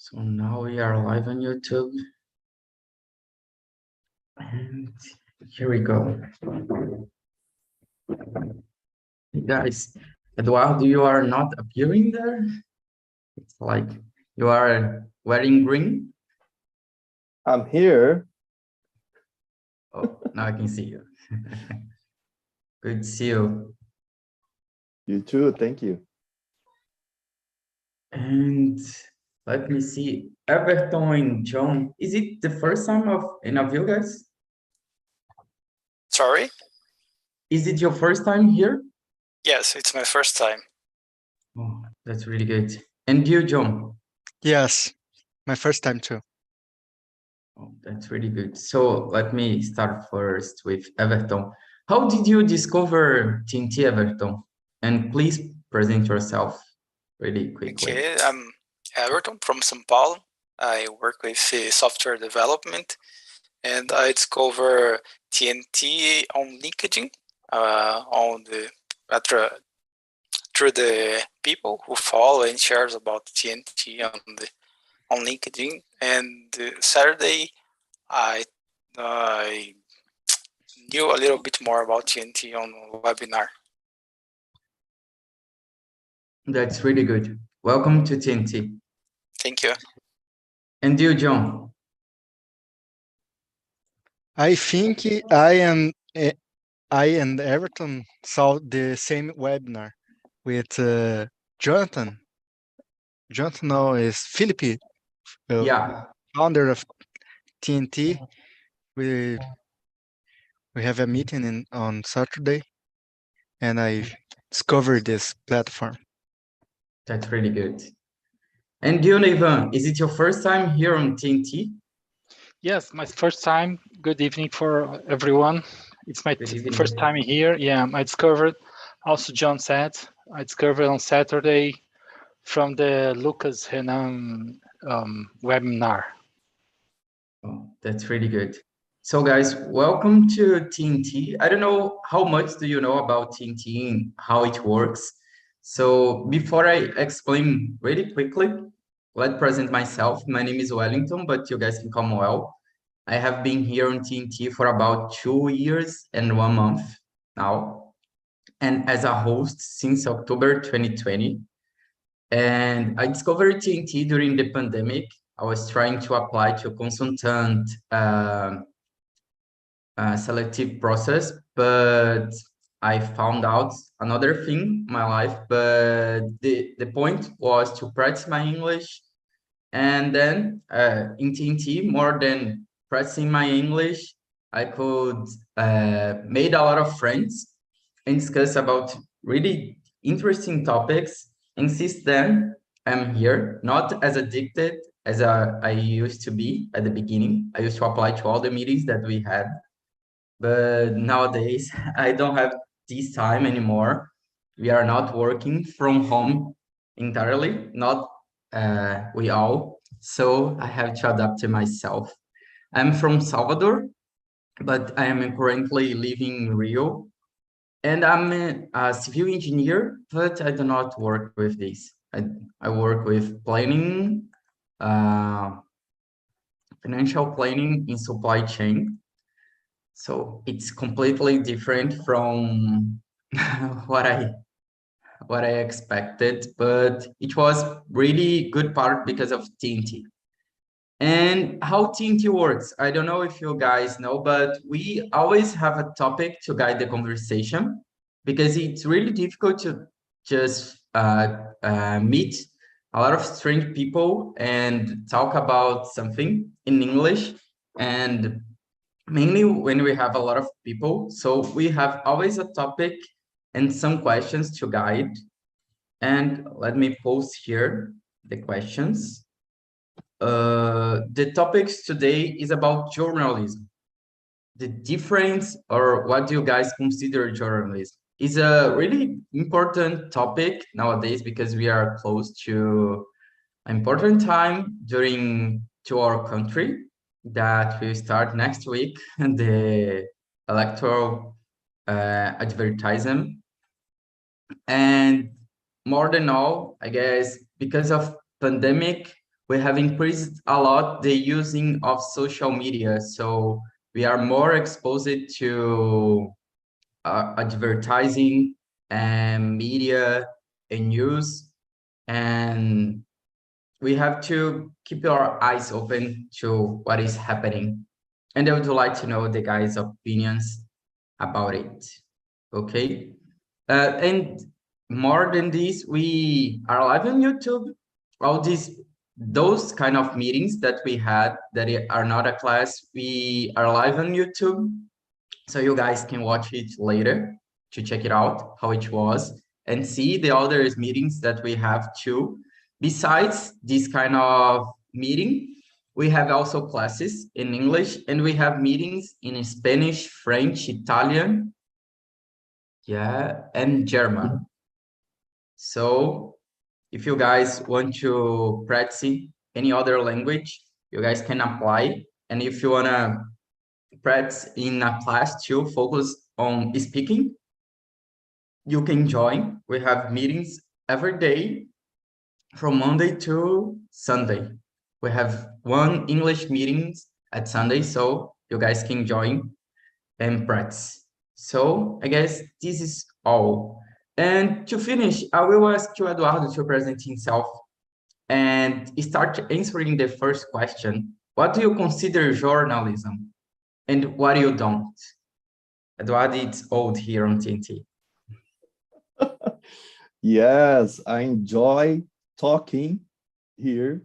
So now we are live on YouTube. And here we go. Hey guys, Eduardo, you are not appearing there? It's like you are wearing green. I'm here. Oh, now I can see you. Good to see you. You too, thank you. And let me see, Everton and John, is it the first time of any of you guys? Sorry? Is it your first time here? Yes, it's my first time. Oh, that's really good. And you, John? Yes, my first time too. Oh, that's really good. So let me start first with Everton. How did you discover TNT, Everton? And please present yourself really quickly. Okay, I'm Everton from São Paulo. I work with software development, and I discover TNT on LinkedIn, through the people who follow and shares about TNT on LinkedIn. And Saturday, I knew a little bit more about TNT on a webinar. That's really good. Welcome to TNT. Thank you. And you, John? I think I and Everton saw the same webinar with Jonathan. Jonathan no, is Felipe, Yeah. founder of TNT. We have a meeting on Saturday, and I discovered this platform. That's really good. And you, Ivan, is it your first time here on TNT? Yes, my first time. Good evening for everyone. It's my first time here. Yeah, I discovered, also John said, I discovered on Saturday from the Lucas Renan webinar. Oh, that's really good. So guys, welcome to TNT. I don't know how much do you know about TNT and how it works. So before I explain really quickly, let's present myself. My name is Wellington, but you guys can call me Well. I have been here on TNT for about 2 years and 1 month now, and as a host since October 2020. And I discovered TNT during the pandemic. I was trying to apply to a consultant selective process, but I found out another thing in my life. But the point was to practice my English. And then in TNT, more than practicing my English, I could made a lot of friends and discuss about really interesting topics. And since then, I'm here, not as addicted as I used to be at the beginning. I used to apply to all the meetings that we had. But nowadays, I don't have this time anymore. We are not working from home entirely, not we all. So I have to adapt to myself. I'm from Salvador, but I am currently living in Rio. And I'm a civil engineer, but I do not work with this. I work with planning, financial planning in supply chain. So it's completely different from what I expected, but it was really good part because of TNT. And how TNT works, I don't know if you guys know, but we always have a topic to guide the conversation because it's really difficult to just meet a lot of strange people and talk about something in English, and mainly when we have a lot of people. So we have always a topic and some questions to guide. And let me post here the questions. The topics today is about journalism. The difference, or what do you guys consider journalism, is a really important topic nowadays because we are close to an important time to our country that will start next week, the electoral advertisement. And more than all, I guess, because of pandemic, we have increased a lot the using of social media. So we are more exposed to advertising and media and news, and we have to keep our eyes open to what is happening. And I would like to know the guys' opinions about it. Okay. And more than this, we are live on YouTube. All those kind of meetings that we had that are not a class, we are live on YouTube. So you guys can watch it later to check it out, how it was, and see the other meetings that we have too. Besides this kind of meeting, we have also classes in English, and we have meetings in Spanish, French, Italian, and German. So if you guys want to practice any other language, you guys can apply. And if you want to practice in a class to focus on speaking, you can join. We have meetings every day from Monday to Sunday. We have one English meetings at Sunday, so you guys can join and practice. So I guess this is all. And to finish, I will ask you, Eduardo, to present himself and start answering the first question. What do you consider journalism? And what you don't? Eduardo, it's old here on TNT. Yes, I enjoy talking here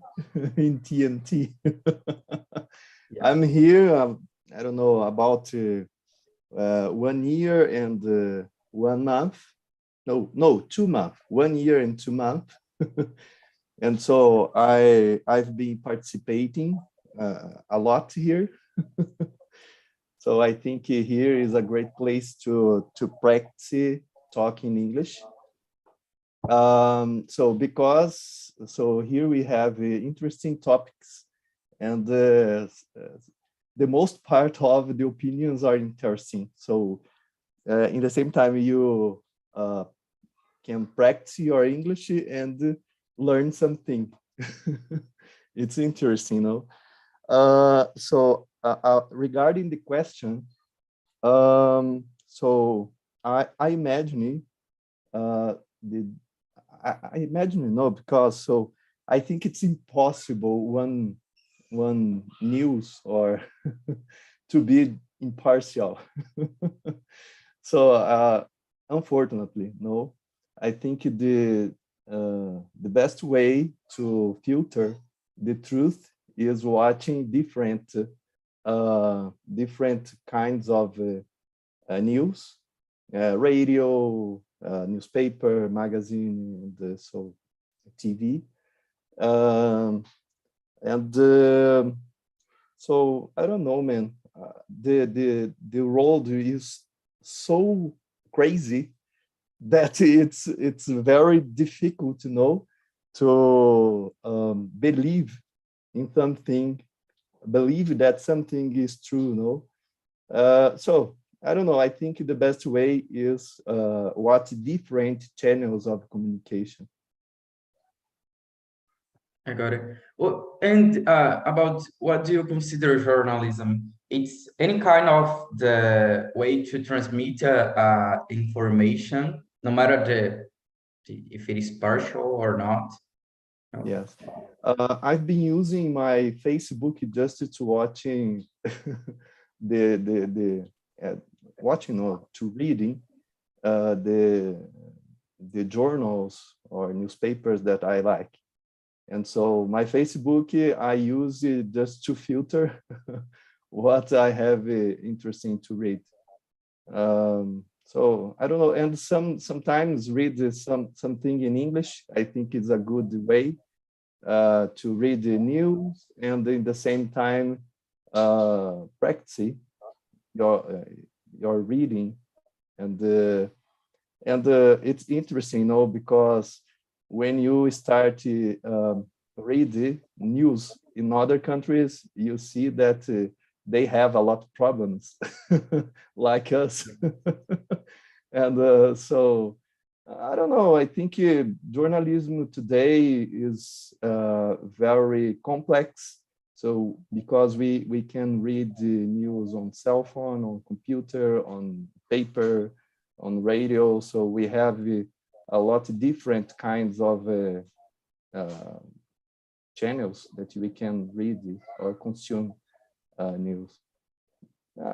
in TNT. I'm here, I don't know, about 1 year and 1 month. No, 2 months. 1 year and 2 months. And so I've been participating a lot here. So I think here is a great place to practice talking English. So here we have interesting topics, and the most part of the opinions are interesting. So in the same time, you can practice your English and learn something. It's interesting, no? So regarding the question, so I imagine I imagine no, because so I think it's impossible one news or to be impartial. So unfortunately, no. I think the best way to filter the truth is watching different kinds of news, radio, newspaper, magazine, and so TV, so I don't know, man. The world is so crazy that it's very difficult to know to believe in something, believe that something is true, no? So I don't know. I think the best way is what different channels of communication. I got it. Well, and about what do you consider journalism? It's any kind of the way to transmit information, no matter if it is partial or not. No. Yes, I've been using my Facebook just to watching watching or to reading the journals or newspapers that I like. And so my Facebook, I use it just to filter what I have interesting to read. So I don't know, and sometimes read something in English. I think it's a good way to read the news and in the same time practice your reading, and it's interesting, because when you start read the news in other countries, you see that they have a lot of problems like us. And so I don't know. I think journalism today is very complex. So because we can read the news on cell phone, on computer, on paper, on radio, so we have a lot of different kinds of channels that we can read or consume news.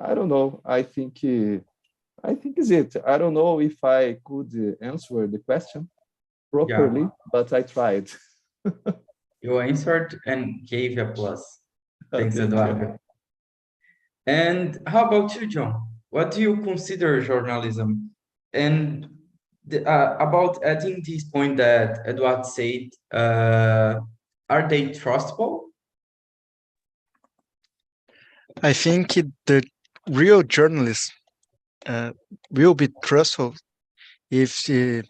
I don't know. I think is it. I don't know if I could answer the question properly, but I tried. You answered and gave a plus. Thanks, Thank Eduardo. you. And how about you, John? What do you consider journalism? And about adding this point that Eduardo said, are they trustable? I think the real journalist will be trustful if the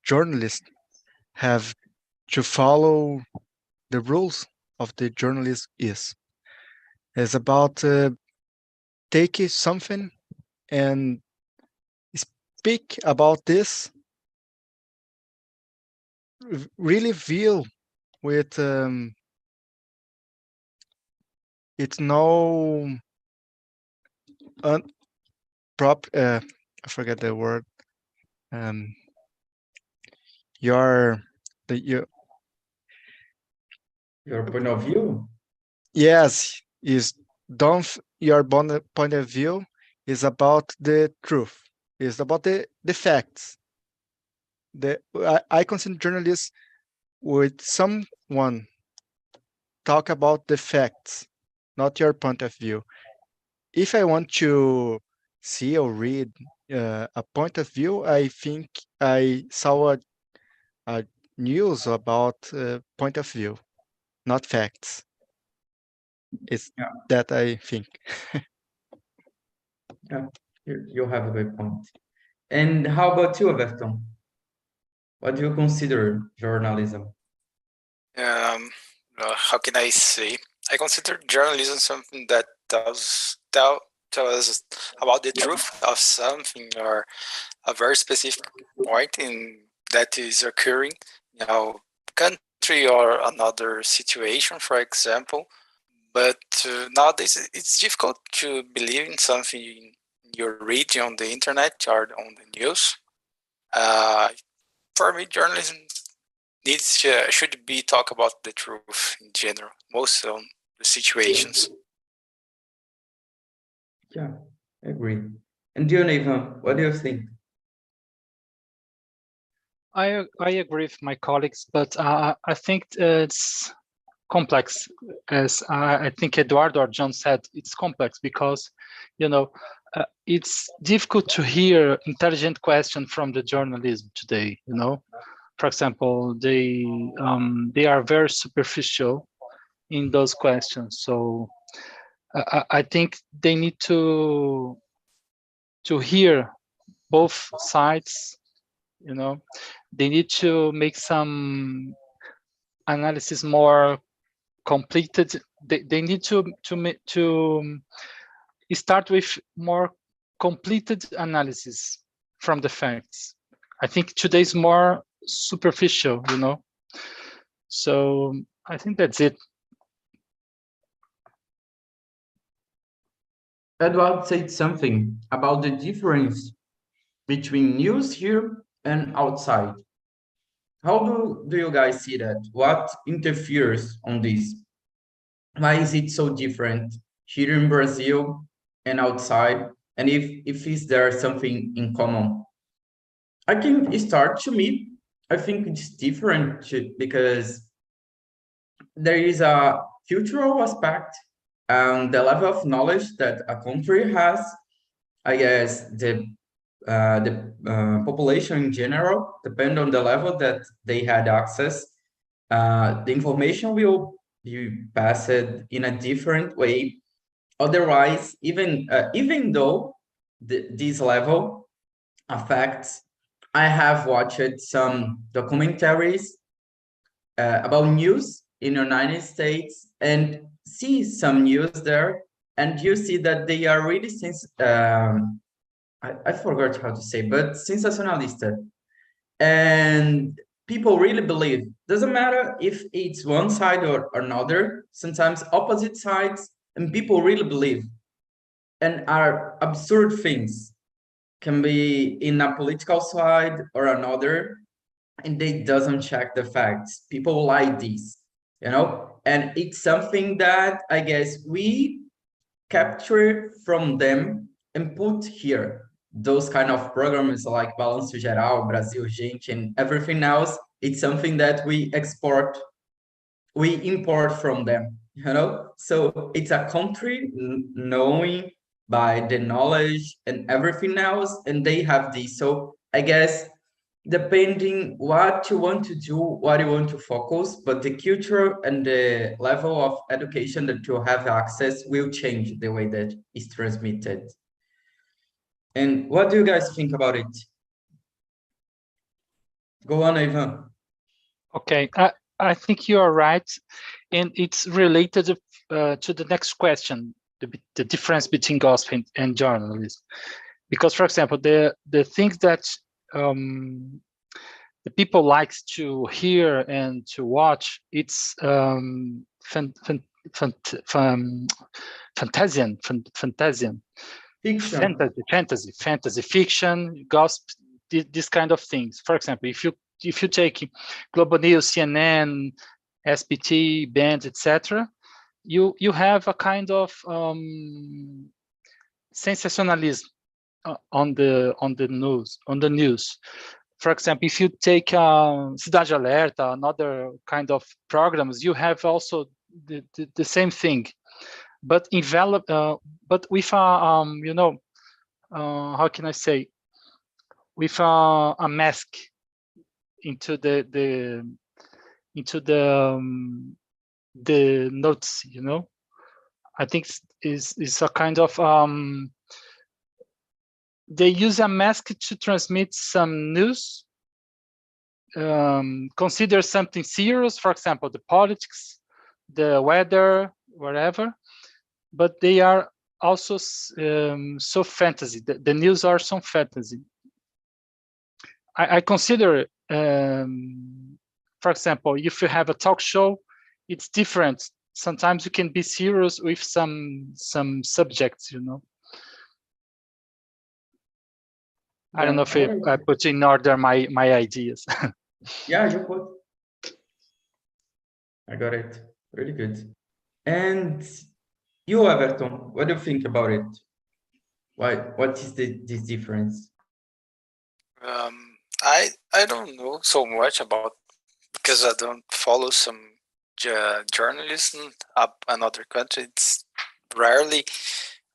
journalist have to follow the rules of the journalist is. It's about taking something and speak about this, really feel with it's no I forget the word. Your Point of view? Yes, is don't your point of view is about the truth. Is about the facts. I consider journalists with someone talk about the facts, not your point of view. If I want to see or read a point of view, I think I saw a news about point of view, not facts. It's that I think. Yeah, you have a good point. And how about you, Everton? What do you consider journalism? How can I say? I consider journalism something that tells us about the truth of something or a very specific point that is occurring in our country or another situation, for example. But nowadays, it's difficult to believe in something you're reading on the internet or on the news. For me, journalism should be talk about the truth in general, most on the situations. Yeah, I agree. And you, Nathan, what do you think? I agree with my colleagues, but I think it's complex. As I think Eduardo or John said, it's complex because, it's difficult to hear intelligent question from the journalism today. For example, they are very superficial in those questions. So I think they need to hear both sides. They need to make some analysis more completed. They need to start with more completed analysis from the facts. I think today's more superficial, So I think that's it. Edward said something about the difference between news here and outside. How do you guys see that? What interferes on this? Why is it so different here in Brazil and outside? And if is there something in common? I can start to me. I think it's different because there is a cultural aspect and the level of knowledge that a country has. I guess the population in general, depend on the level that they had access. The information will be passed in a different way. Otherwise, even though this level affects, I have watched some documentaries about news in the United States and see some news there, and you see that they are really I forgot how to say, but sensacionalista. And people really believe, doesn't matter if it's one side or another, sometimes opposite sides, and people really believe, and are absurd things, can be in a political side or another, and they doesn't check the facts. People like this, you know, and it's something that I guess we capture from them and put here. Those kind of programs like Balanço Geral, Brasil Gente, and everything else, it's something that we import from them, you know? So it's a country knowing by the knowledge and everything else, and they have this. So I guess depending what you want to do, what you want to focus, but the culture and the level of education that you have access will change the way that is transmitted. And what do you guys think about it? Go on, Ivan. Okay, I think you are right, and it's related to the next question, the difference between gossip and journalism. Because, for example, the things that the people likes to hear and to watch, it's fantasian, fantasy fiction, gossip, this kind of things. For example, if you take Global News, CNN, SPT, Band, etc., you have a kind of sensationalism on the news. For example, if you take Cidade Alerta, another kind of programs, you have also the same thing, but but with you know, how can I say, with a mask into the notes, you know. I think it's a kind of they use a mask to transmit some news, consider something serious, for example, the politics, the weather, whatever, but they are also so fantasy. The news are some fantasy. I consider, for example, if you have a talk show, it's different. Sometimes you can be serious with some subjects, you know. I don't know if I put in order my ideas. Yeah, you put. I got it. Really good. And you, Everton, what do you think about it? What is this difference? I don't know so much about, because I don't follow some journalism up another country. It's rarely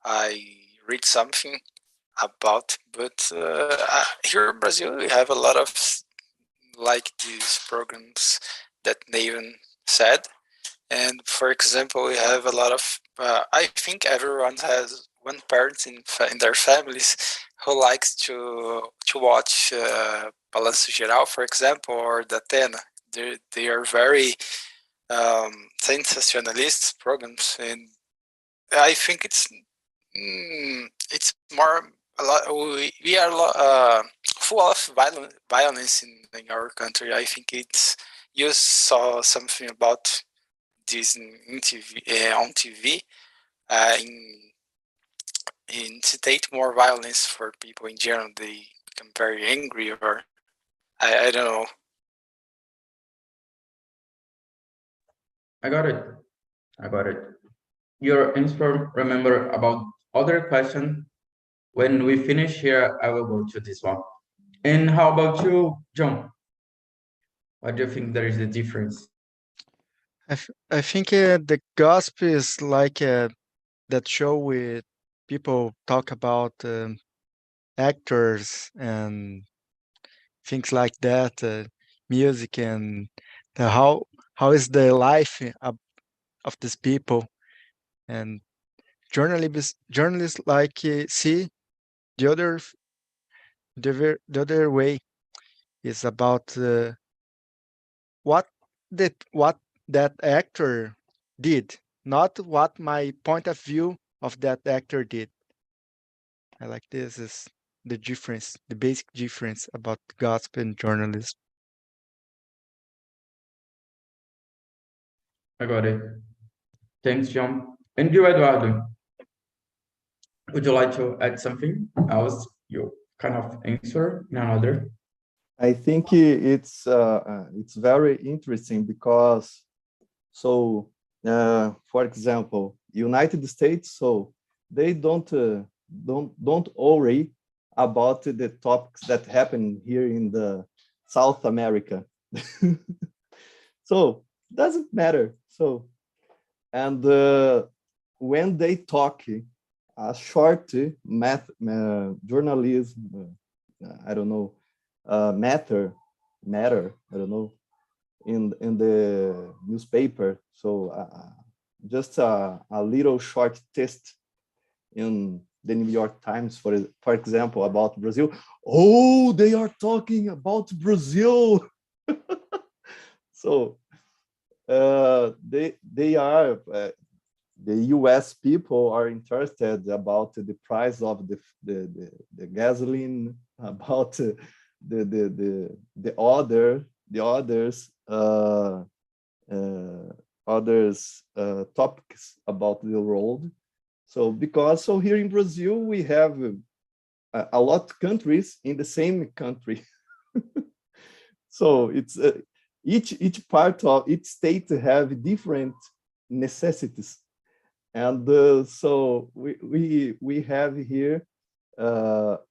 I read something about, but here in Brazil we have a lot of like these programs that Nathan said, and for example we have a lot of I think everyone has one parent in their families who likes to watch Balanço Geral, for example, or the Atena. They are very sensationalist programs, and I think it's more a lot. We are full of violence in our country. I think you saw something about this in TV, on TV, incitate more violence for people in general. They become very angry, or I don't know. I got it. Your answer, remember about other question. When we finish here, I will go to this one. And how about you, John? What do you think there is a difference? I think the gospel is like that show with people talk about actors and things like that, music, and how is the life of these people. And journalists like see the other way is about what that actor did, not what my point of view of that actor did. I like this is the difference, the basic difference about gossip and journalism. I got it. Thanks, John. And you, Eduardo, would you like to add something else? You kind of answer in another. I think it's very interesting because, so for example, United States, so they don't worry about the topics that happen here in the South America. So doesn't matter. So, and when they talk a short journalism, I don't know, matter, I don't know, in the newspaper. So just a little short test in the New York Times, for example, about Brazil. Oh, they are talking about Brazil. So they are the U.S. people are interested about the price of the gasoline, about the others topics about the world. So here in Brazil we have a lot of countries in the same country. So it's each part of each state have different necessities, and so we have here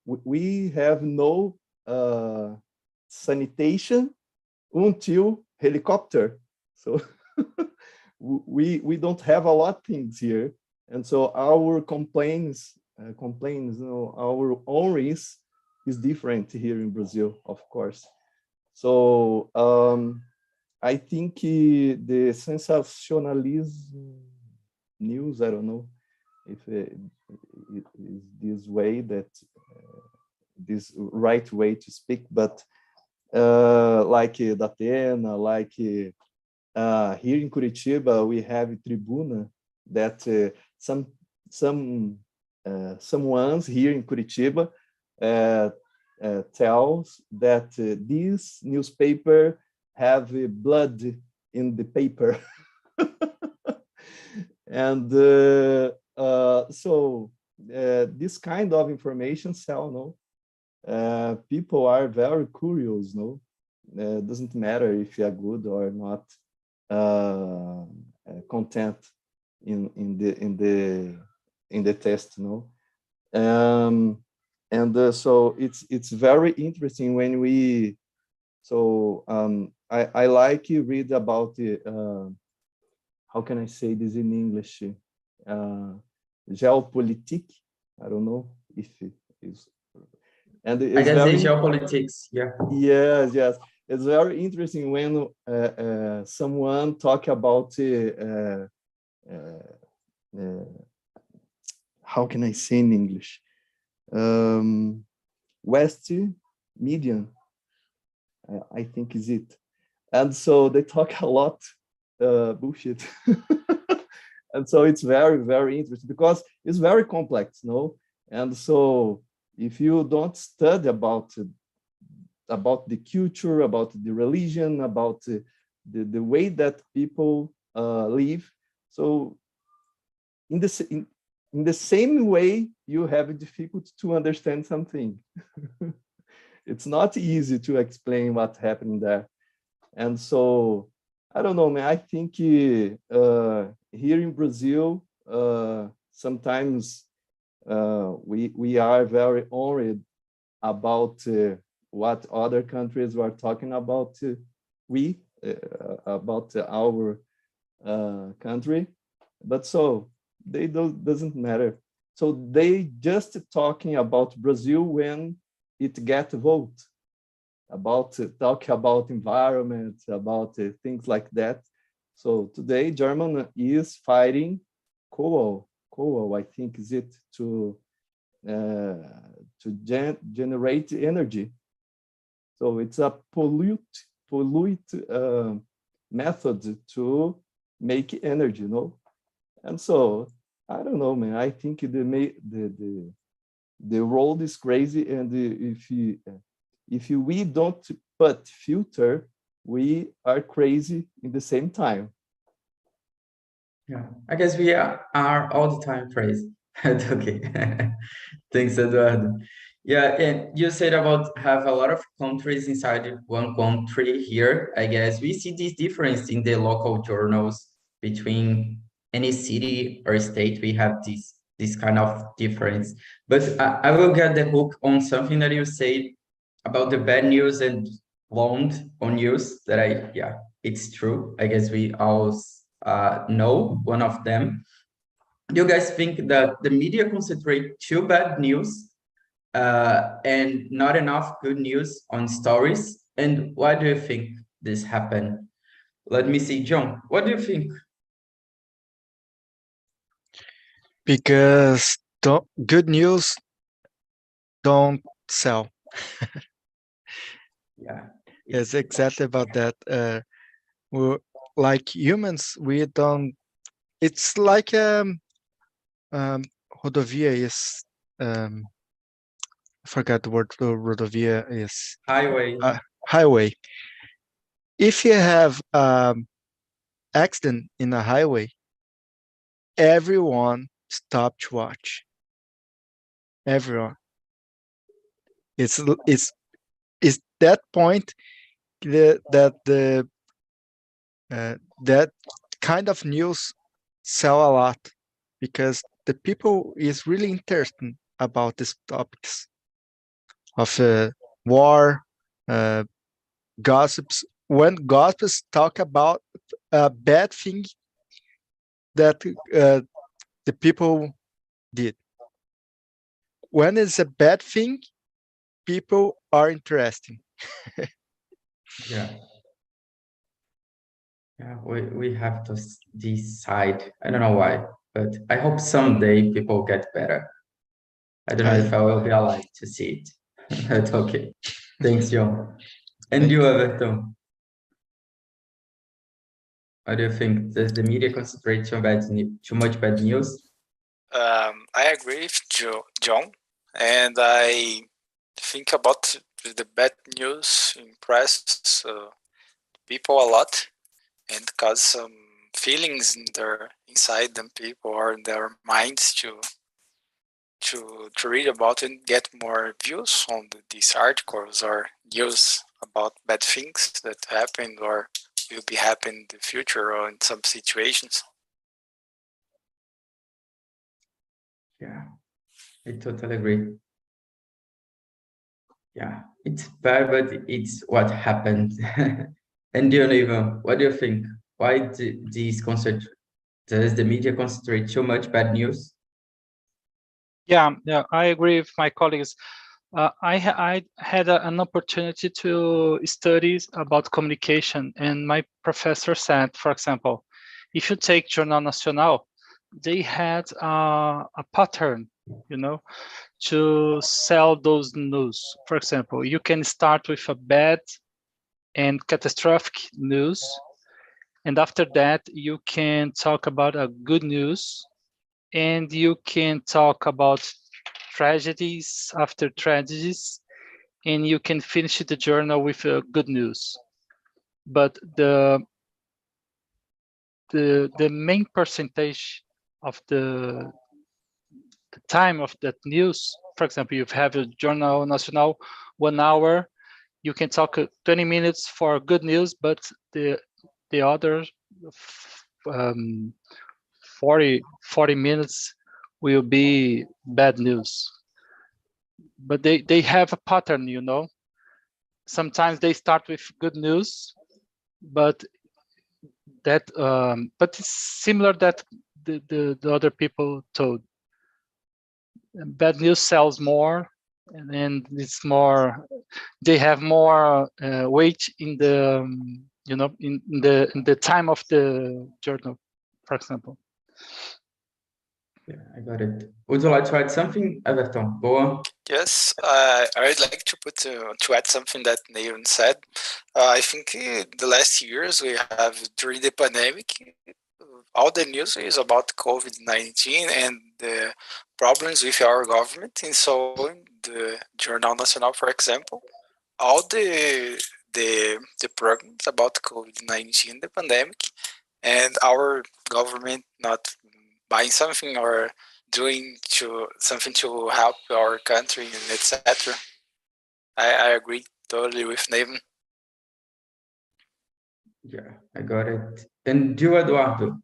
we have no sanitation until helicopter. So we don't have a lot of things here, and so our complaints, our own risk is different here in Brazil, of course. So I think the sensationalism news, I don't know if it is this way that this right way to speak, but like Datena, like here in Curitiba, we have Tribuna that someone's here in Curitiba tells that this newspaper have blood in the paper. And so this kind of information sell, no? People are very curious, no? Doesn't matter if you are good or not content in the test, no? And so it's very interesting when we, so I like you read about the how can I say this in English? Geopolitik. I don't know if it is. And I guess it's geopolitics. Yeah. Yes. It's very interesting when someone talk about how can I say in English? West median, I think is it. And so they talk a lot bullshit. And so it's very, very interesting because it's very complex, no? And so if you don't study about the culture, about the religion, about the way that people live, so in the same way you have difficulty to understand something. It's not easy to explain what's happening there. And so I don't know, man. I think here in Brazil, sometimes we are very worried about what other countries were talking about. About our country, but so they doesn't matter. So they just talking about Brazil when it get vote. Talk about environment, about things like that. So today Germany is fighting coal, I think is it, to generate energy. So it's a pollute method to make energy, no? And so I don't know, man. I think The world is crazy, and if we don't put filter, we are crazy in the same time. Yeah, I guess we are all the time crazy. Okay. Thanks, Eduardo. Yeah, and you said about have a lot of countries inside one country here. I guess we see this difference in the local journals between any city or state. We have this kind of difference. But I will get the hook on something that you said about the bad news and blonde on news that it's true. I guess we all know one of them. Do you guys think that the media concentrate too bad news and not enough good news on stories? And why do you think this happened? Let me see, John, what do you think? Because good news don't sell. Yeah, It's exactly about that. We're, like humans, we don't. It's like rodovia is. I forgot the word. Rodovia is highway. Highway. If you have accident in a highway, everyone stop to watch. Everyone. It's that point that kind of news sell a lot, because the people is really interested about these topics of war, gossips. When gossips talk about a bad thing that the people did, when it's a bad thing, people are interested. Yeah. Yeah, we have to decide. I don't know why, but I hope someday people get better. I don't know if I will be alive to see it. But okay. Thanks, John. And you, Everton? What do you think? Does the media concentrate too much bad news? I agree with John, and I think about the bad news impress people a lot and cause some feelings inside them people or in their minds to read about and get more views on these articles or news about bad things that happened or will be happening in the future or in some situations. Yeah, I totally agree. Yeah, it's bad, but it's what happened. And Dion, what do you think? Why does the media concentrate so much bad news? Yeah, I agree with my colleagues. I had an opportunity to study about communication, and my professor said, for example, if you take Jornal Nacional, they had a pattern, to sell those news. For example, you can start with a bad and catastrophic news, and after that, you can talk about a good news, and you can talk about tragedies after tragedies, and you can finish the journal with good news. But the main percentage of the time of that news, for example, you have a Journal Nacional, 1 hour, you can talk 20 minutes for good news, but the other 40 minutes will be bad news. But they have a pattern, sometimes they start with good news, but it's similar that the other people told. Bad news sells more, and it's more, they have more weight in the in the time of the journal, for example. Yeah, I got it. Would you like to add something, Everton? Go on. Yes, I would like to add something that Neiron said. I think the last years we have, during the pandemic, all the news is about COVID-19 and problems with our government. And so in the Jornal Nacional, for example, all the programs about COVID-19, the pandemic, and our government not buying something or doing something to help our country, and etc. I agree totally with Nathan. Yeah, I got it. And you, Eduardo,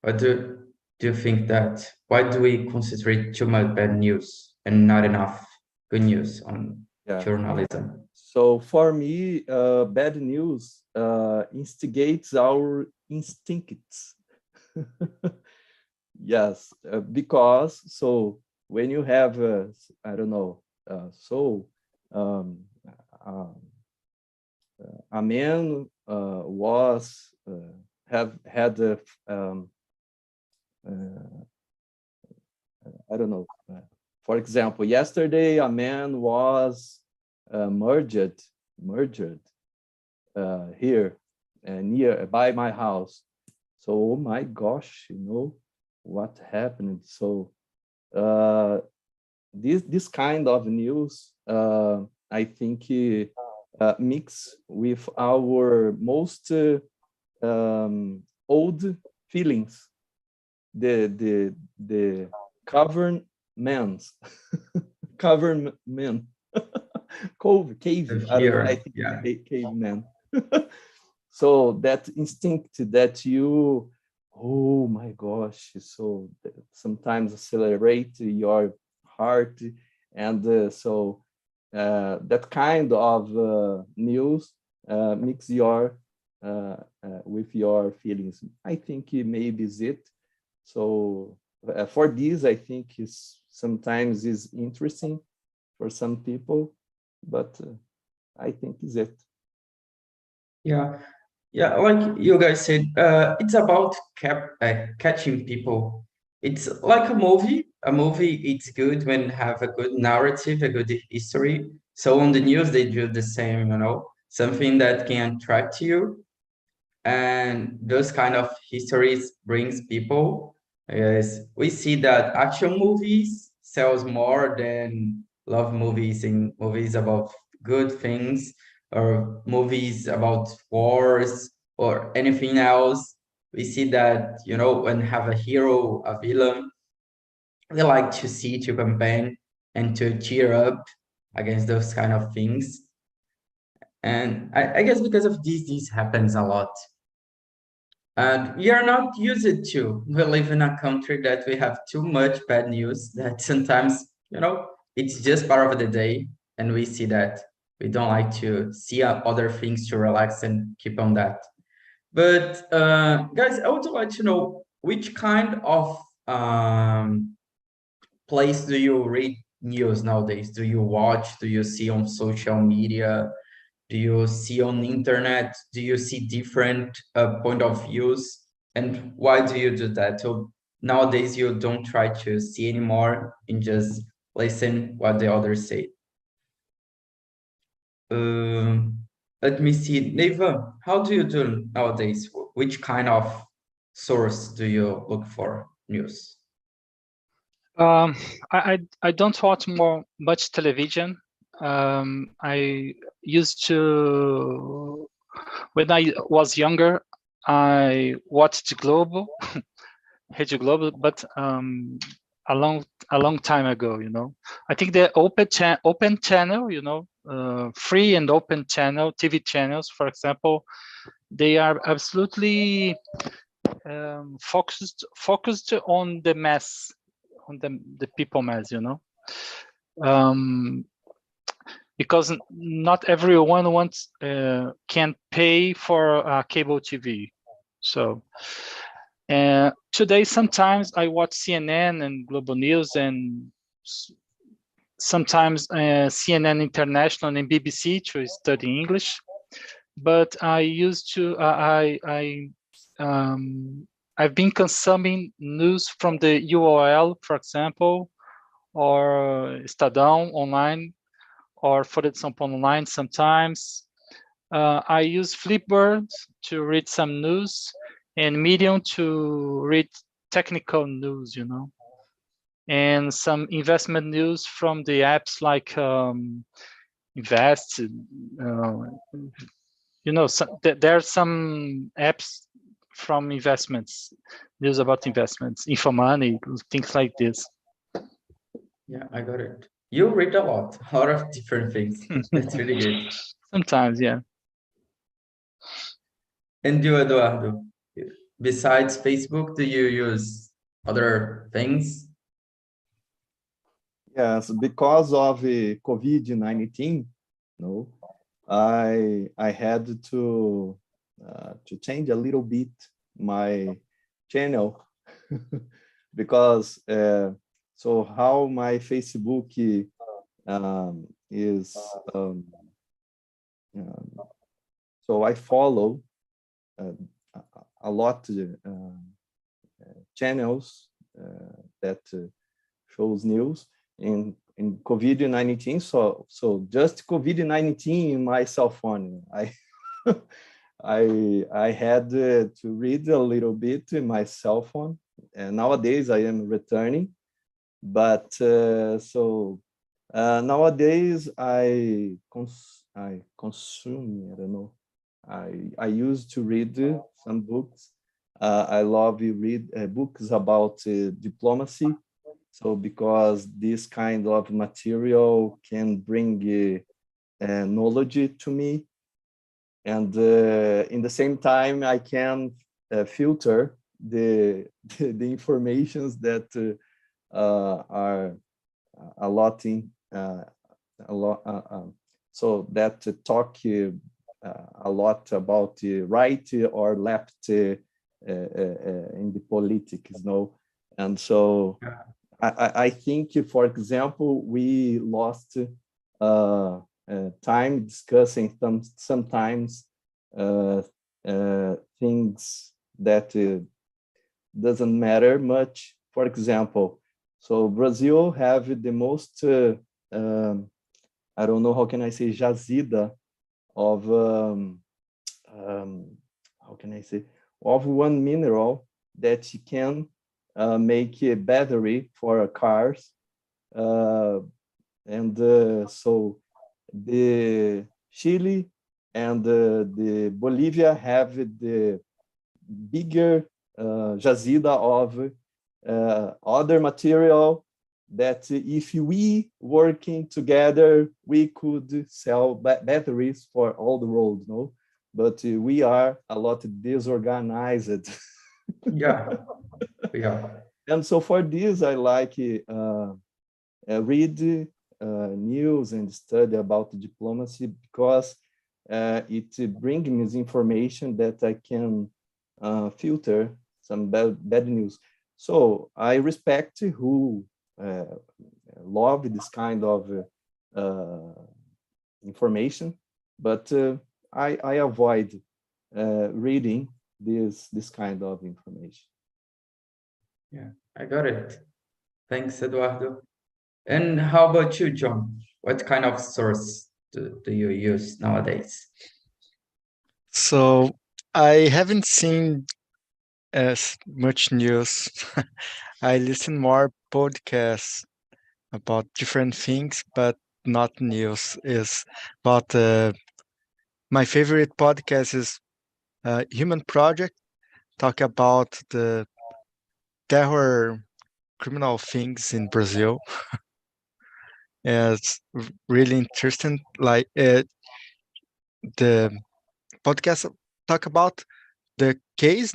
what do you think that why do we concentrate too much bad news and not enough good news on journalism? So for me, bad news instigates our instincts. Yes, because so when you have, I don't know, a man was have had I don't know. For example, yesterday a man was murdered here near by my house. So, oh my gosh, you know what happened. So, this kind of news, I think, mix with our most old feelings, the governments, government, cave, I don't know, I think caveman. So that instinct that you, oh my gosh, so sometimes accelerate your heart, and so that kind of news mix your with your feelings. I think maybe is it. So for this, I think sometimes is interesting for some people, but I think is it. Yeah, like you guys said, it's about catching people. It's like a movie. A movie, it's good when have a good narrative, a good history. So on the news, they do the same, something that can attract you. And those kind of histories brings people. Yes, we see that action movies sells more than love movies and movies about good things or movies about wars or anything else. We see that, when have a hero, a villain, they like to see, to campaign and to cheer up against those kind of things. And I guess because of this happens a lot. And we are not used to. We live in a country that we have too much bad news that sometimes, it's just part of the day. And we see that we don't like to see other things to relax and keep on that. But guys, I would like to know which kind of place do you read news nowadays? Do you watch? Do you see on social media? Do you see on the internet? Do you see different point of views? And why do you do that? So nowadays you don't try to see anymore and just listen what the others say. Let me see. Neva, how do you do nowadays? Which kind of source do you look for news? I don't watch much television. I used to, when I was younger, I watched Globo, Rede Globo, but a long time ago, I think the open channel, free and open channel, TV channels, for example, they are absolutely focused on the mass, on the people mass, because not everyone can pay for cable TV. So today, sometimes I watch CNN and Global News, and sometimes CNN International and BBC to study English. But I used to, I've been consuming news from the UOL, for example, or Estadão online, or Folha de São Paulo online sometimes. I use Flipboard to read some news, and Medium to read technical news, and some investment news from the apps like Invest. There are some apps from investments, news about investments, InfoMoney, things like this. Yeah, I got it. You read a lot of different things. That's really good. Sometimes, yeah. And you, Eduardo, besides Facebook, do you use other things? Yes, because of COVID-19, no, I had to change a little bit my channel because so how my Facebook is so I follow a lot channels that shows news in COVID-19. So just COVID-19 in my cell phone. I had to read a little bit in my cell phone, and nowadays I am returning. But nowadays I consume. I don't know. I used to read some books. I love to read books about diplomacy. So because this kind of material can bring knowledge to me, and in the same time I can filter the informations that are a lot so that talk a lot about the right or left in the politics, and so I think, for example, we lost time discussing sometimes things that doesn't matter much. For example, so Brazil have the most, I don't know, how can I say, jazida of, how can I say, of one mineral that you can make a battery for cars. And so the Chile and the Bolivia have the bigger jazida of other material that if we working together, we could sell batteries for all the world, no? But we are a lot disorganized. Yeah. And so for this, I like read news and study about diplomacy because it brings me information that I can filter some bad news. So I respect who love this kind of information, but I avoid reading this kind of information. Yeah, I got it. Thanks, Eduardo. And how about you, John? What kind of source do you use nowadays? So I haven't seen as much news. I listen more podcasts about different things, but not news. Is about my favorite podcast is Human Project, talk about the terror criminal things in Brazil. It's really interesting. Like the podcast talk about the case,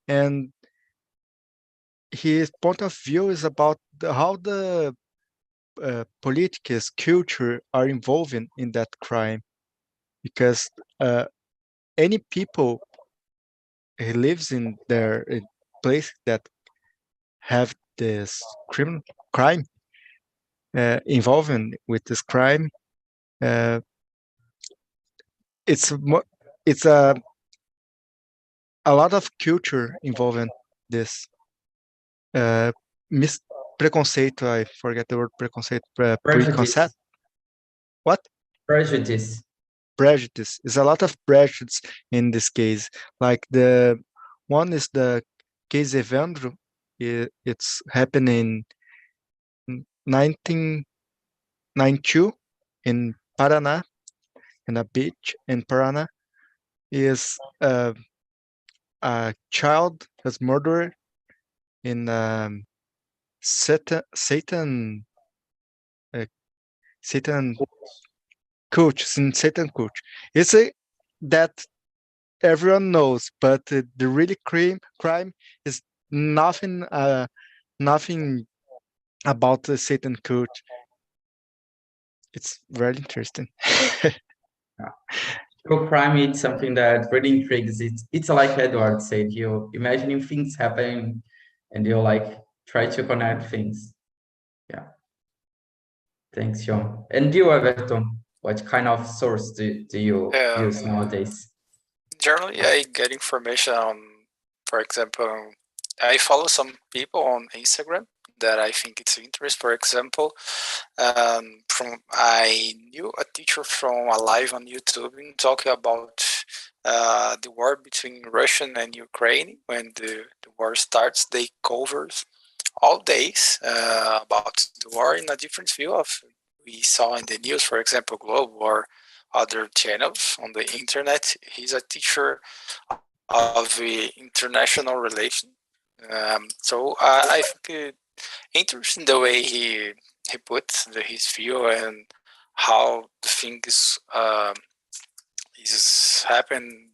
and his point of view is about how the politics, culture are involved in that crime, because any people who lives in their place that have this crime involving with this crime, it's a lot of culture involved in this. Preconceito, I forget the word preconceito. Prejudice. What? Prejudice. Prejudice. There's a lot of prejudice in this case. Like the one is the case Evandro. It's happening 1992 in Paraná, in a beach in Paraná, is a child was murdered in Satan cult, in Satan cult. It's a that everyone knows, but the really crime is nothing nothing about the Satan cult. It's very interesting. True crime is something that really intrigues. It's like Edward said, you imagining things happen and you like try to connect things. Yeah. Thanks, John. And you, Everton, what kind of source do you use nowadays? Generally, I get information on, for example, I follow some people on Instagram that I think it's of interest. For example, I knew a teacher from a live on YouTube talking about the war between Russia and Ukraine. When the war starts, they covers all days about the war in a different view of we saw in the news, for example, Globe or other channels on the internet. He's a teacher of international relations. So I think interesting the way he puts his view and how the things is happened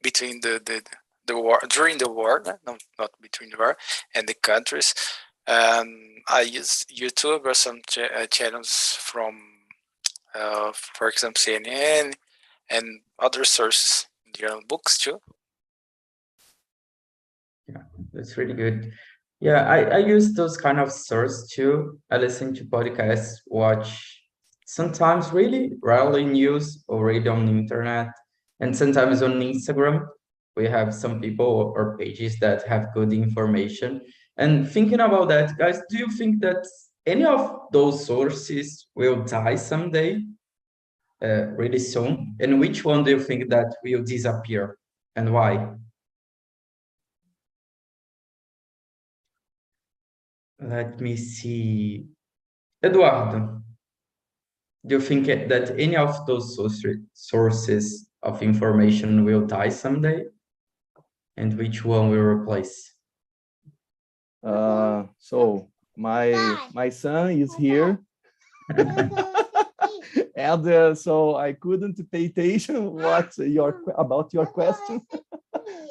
between the war during the war, not between the war, and the countries. I use YouTube or some channels from, for example, CNN and other sources, journal books too. Yeah, that's really good. Yeah, I use those kind of sources too. I listen to podcasts, watch sometimes really rarely news or read on the internet, and sometimes on Instagram. We have some people or pages that have good information. And thinking about that, guys, do you think that any of those sources will die someday, really soon? And which one do you think that will disappear and why? Let me see. Eduardo, do you think that any of those sources of information will die someday? And which one will replace? So my son is here. And so I couldn't pay attention about your question.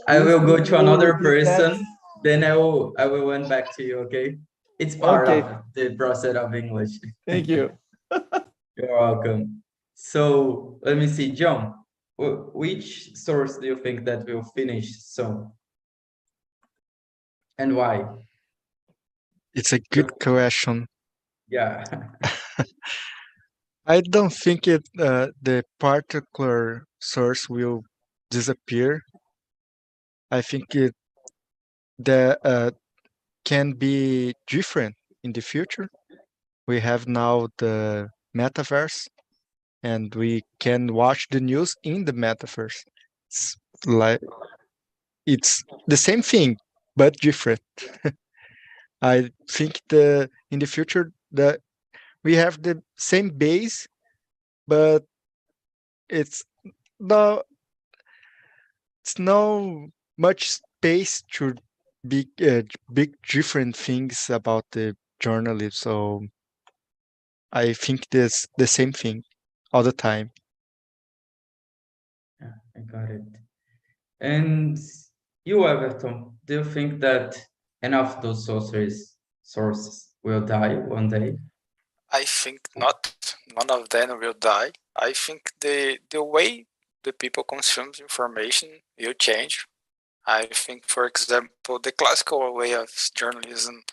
I will go to another person, then I will went back to you, okay? It's part of the process of English. Thank you. You're welcome. So let me see, John, which source do you think that will finish soon? And why? It's a good question. Yeah. I don't think the particular source will disappear. I think it can be different in the future. We have now the metaverse, and we can watch the news in the metaverse. It's like it's the same thing but different. I think in the future that we have the same base, but it's no much space to big different things about the journalism. So I think this the same thing all the time. Yeah, I got it. And you, Everton, do you think that enough of those sources will die one day? I think not. None of them will die. I think the way the people consume information will change. I think, for example, the classical way of journalism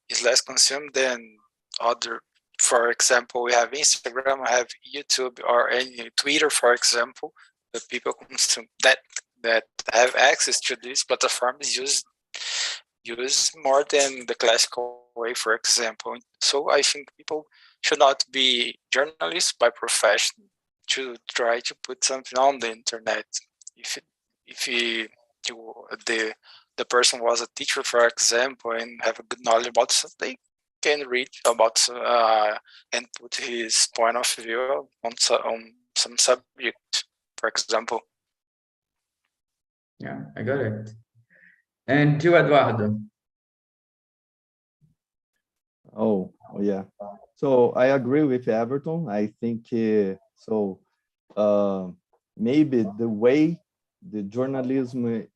is less consumed than other. For example, we have Instagram, we have YouTube, or any Twitter, for example. The people consume that have access to these platforms use more than the classical way, for example. So I think people should not be journalists by profession to try to put something on the internet. If the person was a teacher, for example, and have a good knowledge about something, can reach about and put his point of view on some subject, for example. Yeah, I got it. And you, Eduardo? Oh, yeah. So I agree with Everton. I think maybe the way the journalism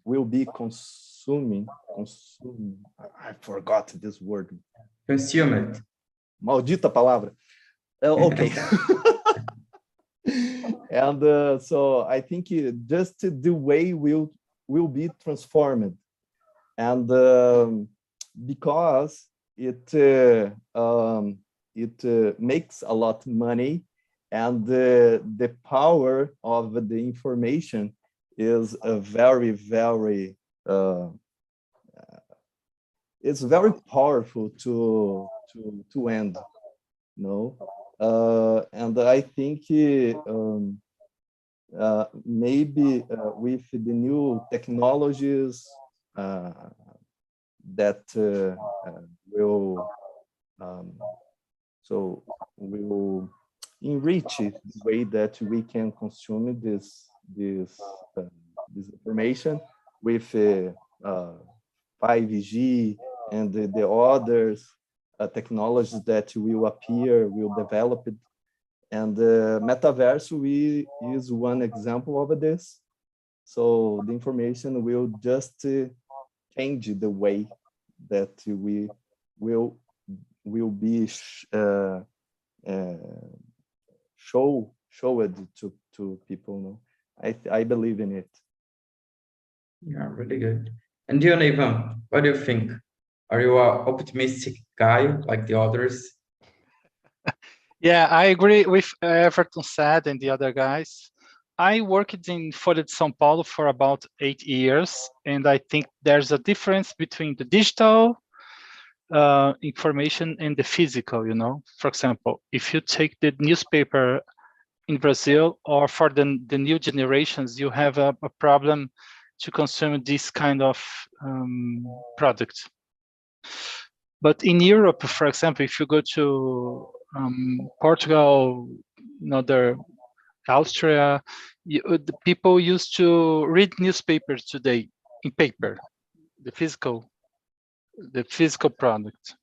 will be consuming. I forgot this word. Consume it. Maldita palavra. Okay. And so I think just the way will be transformed, and because it makes a lot of money, and the power of the information is very, very it's very powerful to end, and I think maybe with the new technologies that will enrich the way that we can consume this information with 5G and the others technologies that will develop it. And the metaverse is one example of this. So the information will just change the way that we will be showed to people. I believe in it. Yeah, really good. And you, Ivan, what do you think? Are you an optimistic guy like the others? Yeah, I agree with Everton said and the other guys. I worked in Folha de São Paulo for about 8 years, and I think there's a difference between the digital information and the physical, For example, if you take the newspaper in Brazil, or for the new generations, you have a problem to consume this kind of product. But in Europe, for example, if you go to Portugal, Austria, the people used to read newspapers today in paper, the physical product,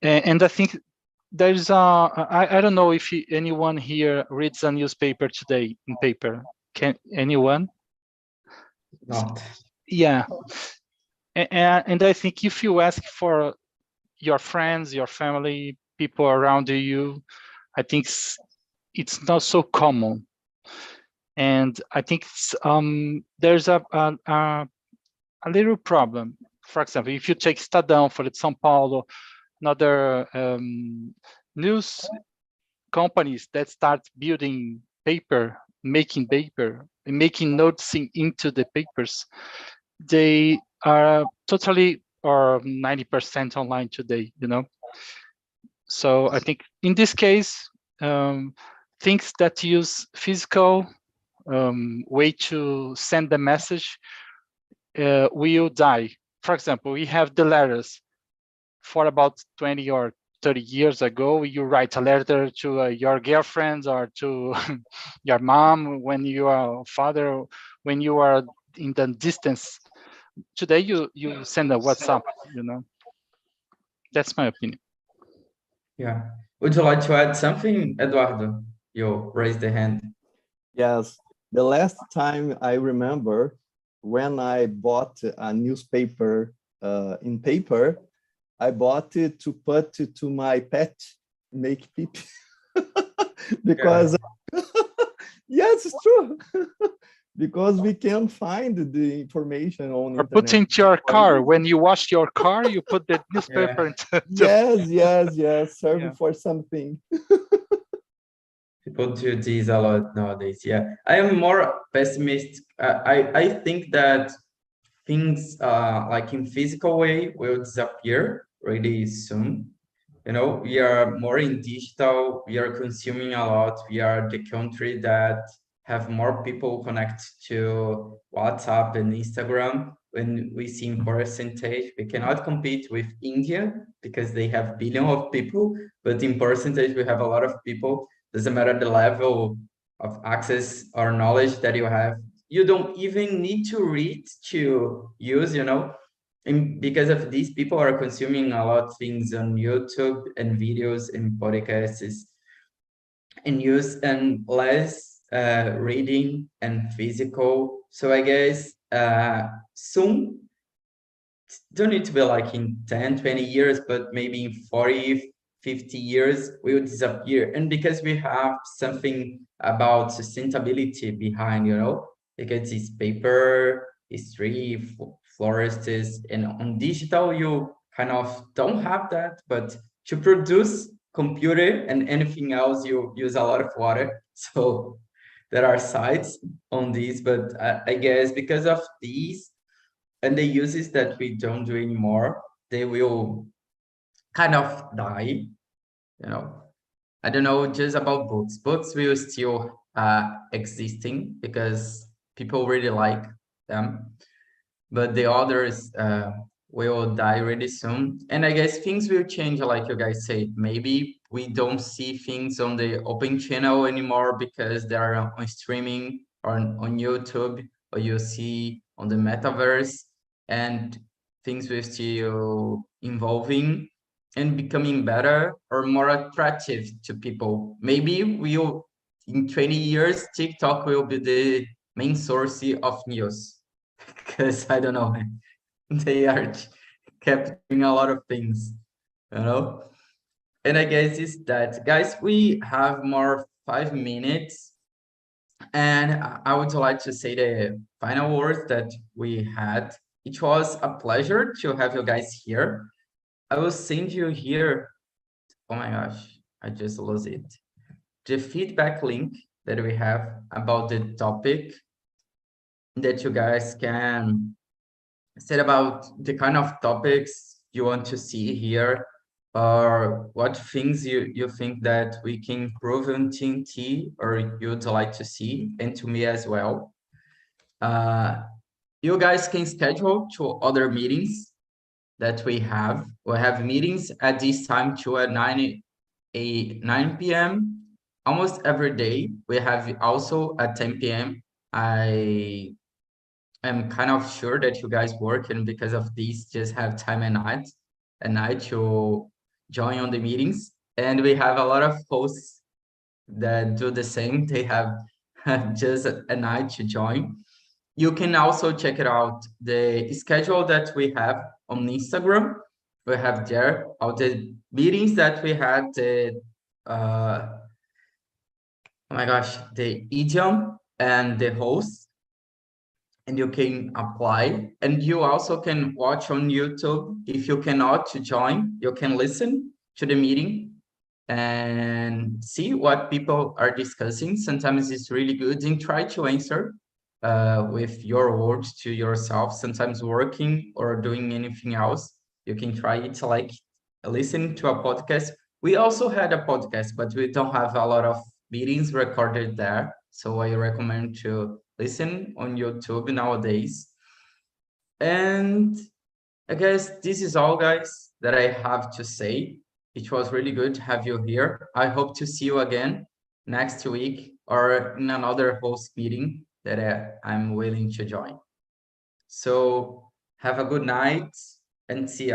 And I think there's I don't know if anyone here reads a newspaper today in paper. Can anyone? Not. Yeah. And I think if you ask for your friends, your family, people around you, I think it's not so common. And I think there's a little problem. For example, if you take Estadão, for São Paulo, another news companies that start building paper, making paper, and making notes into the papers, they are totally or 90% online today, So I think in this case, things that use physical way to send the message will die. For example, we have the letters. For about 20 or 30 years ago, you write a letter to your girlfriend or to your mom when you are a father, when you are in the distance. Today, you send a WhatsApp, That's my opinion. Yeah. Would you like to add something, Eduardo? You raised the hand. Yes. The last time I remember when I bought a newspaper in paper, I bought it to put to my pet, make pee because yes, it's true. Because we can find the information on or internet. put into your car. When you wash your car, you put the newspaper into Yes, serving for something. People do this a lot nowadays. Yeah, I am more pessimistic. I think that things like in physical way will disappear really soon. We are more in digital. We are consuming a lot. We are the country that have more people connect to WhatsApp and Instagram. when we see in percentage, we cannot compete with India because they have billions of people, but in percentage, we have a lot of people. Doesn't matter the level of access or knowledge that you have. You don't even need to read to use, and because of these, people are consuming a lot of things on YouTube and videos and podcasts and use and less reading and physical. So I guess soon, don't need to be like in 10, 20 years, but maybe in 40, 50 years, we will disappear. And because we have something about sustainability behind, because it's paper, it's tree, forests, and on digital, you kind of don't have that, but to produce computer and anything else, you use a lot of water. So there are sides on these, but I guess because of these and the uses that we don't do anymore, they will kind of die. I don't know just about books. Books will still existing because people really like them, but the others will die really soon. And I guess things will change, like you guys say. Maybe we don't see things on the open channel anymore because they're on streaming or on YouTube, or you see on the metaverse, and things will still evolving and becoming better or more attractive to people. Maybe in 20 years, TikTok will be the main source of news. Because I don't know, they are capturing a lot of things, And I guess it's that, guys. We have more 5 minutes, and I would like to say the final words that we had. It was a pleasure to have you guys here. I will send you here. Oh my gosh, I just lost it. The feedback link that we have about the topic that you guys can say about the kind of topics you want to see here, or what things you think that we can improve in TNT or you'd like to see, and to me as well. You guys can schedule to other meetings that we have. We have meetings at this time too at 9 p.m. almost every day. We have also at 10 p.m. I'm kind of sure that you guys work, and because of this, just have time at night to join on the meetings. And we have a lot of hosts that do the same. They have just a night to join. You can also check it out, the schedule that we have on Instagram. We have there all the meetings that we had, oh my gosh, the idiom and the host, and you can apply. And you also can watch on YouTube. If you cannot to join, you can listen to the meeting and see what people are discussing. Sometimes it's really good, and try to answer with your words to yourself. Sometimes working or doing anything else, you can try it, like listen to a podcast. We also had a podcast, but we don't have a lot of meetings recorded there. So I recommend to listen on YouTube nowadays. And I guess this is all, guys, that I have to say. It was really good to have you here. I hope to see you again next week or in another host meeting that I'm willing to join. So have a good night and see you.